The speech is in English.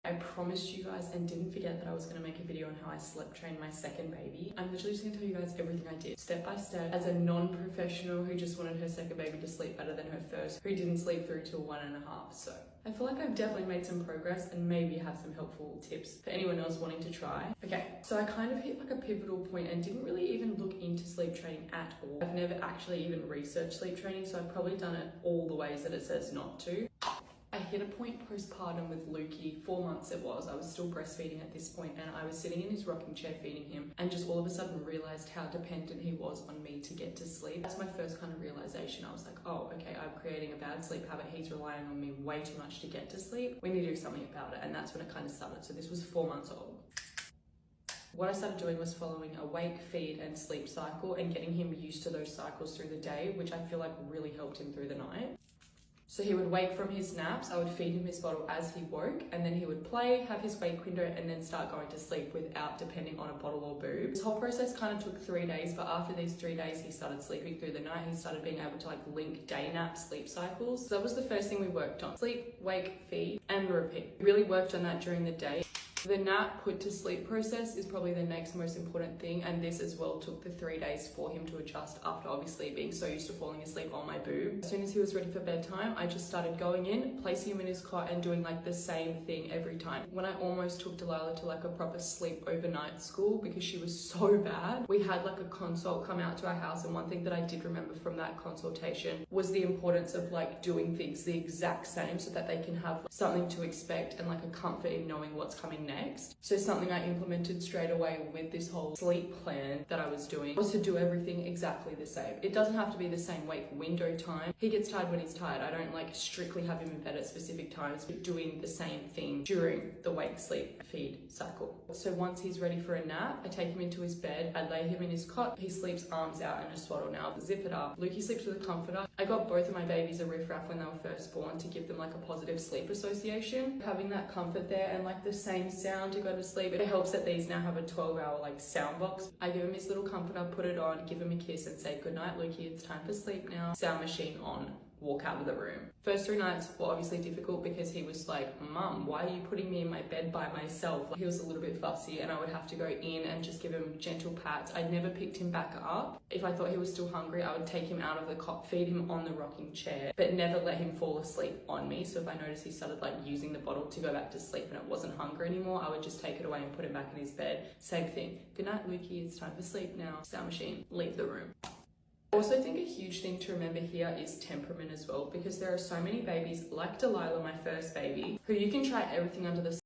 I promised you guys and didn't forget that I was going to make a video on how I sleep trained my second baby. I'm literally just going to tell you guys everything I did step by step as a non-professional who just wanted her second baby to sleep better than her first, who didn't sleep through till 1.5. So I feel like I've definitely made some progress and maybe have some helpful tips for anyone else wanting to try. Okay, so I kind of hit like a pivotal point and didn't really even look into sleep training at all. I've never actually even researched sleep training, so I've probably done it all the ways that it says not to. I hit a point postpartum with Lukey, 4 months it was. I was still breastfeeding at this point, and I was sitting in his rocking chair feeding him and just all of a sudden realized how dependent he was on me to get to sleep. That's my first kind of realization. I was like, oh, okay, I'm creating a bad sleep habit. He's relying on me way too much to get to sleep. We need to do something about it. And that's when it kind of started. So this was 4 months old. What I started doing was following a wake, feed, and sleep cycle and getting him used to those cycles through the day, which I feel like really helped him through the night. So he would wake from his naps, I would feed him his bottle as he woke, and then he would play, have his wake window, and then start going to sleep without depending on a bottle or boob. This whole process kind of took 3 days, but after these 3 days, he started sleeping through the night. He started being able to like link day nap sleep cycles. So that was the first thing we worked on. Sleep, wake, feed, and repeat. We really worked on that during the day. The nap put to sleep process is probably the next most important thing, and this as well took the 3 days for him to adjust after obviously being so used to falling asleep on my boob. As soon as he was ready for bedtime, I just started going in, placing him in his cot and doing like the same thing every time. When I almost took Delilah to like a proper sleep overnight school because she was so bad, we had like a consult come out to our house, and one thing that I did remember from that consultation was the importance of like doing things the exact same so that they can have something to expect and like a comfort in knowing what's coming next. So something I implemented straight away with this whole sleep plan that I was doing was to do everything exactly the same. It doesn't have to be the same wake window time. He gets tired when he's tired. I don't like strictly have him in bed at specific times, but doing the same thing during the wake, sleep, feed cycle. So once he's ready for a nap, I take him into his bed, I lay him in his cot, he sleeps arms out and a swaddle now, zip it up. Lukey sleeps with a comforter. I got both of my babies a Riff Raff when they were first born to give them like a positive sleep association. Having that comfort there and like the same sound to go to sleep, it helps that these now have a 12-hour like sound box. I give him his little comforter, put it on, give him a kiss and say, good night, Lukey, it's time for sleep now. Sound machine on. Walk out of the room. First 3 nights were obviously difficult because he was like, Mum, why are you putting me in my bed by myself? He was a little bit fussy and I would have to go in and just give him gentle pats. I never picked him back up. If I thought he was still hungry, I would take him out of the cot, feed him on the rocking chair, but never let him fall asleep on me. So if I noticed he started like using the bottle to go back to sleep and it wasn't hunger anymore, I would just take it away and put him back in his bed. Same thing. Good night, Lukey, it's time for sleep now. Sound machine, leave the room. I also think a huge thing to remember here is temperament as well, because there are so many babies like Delilah, my first baby, who you can try everything under the sun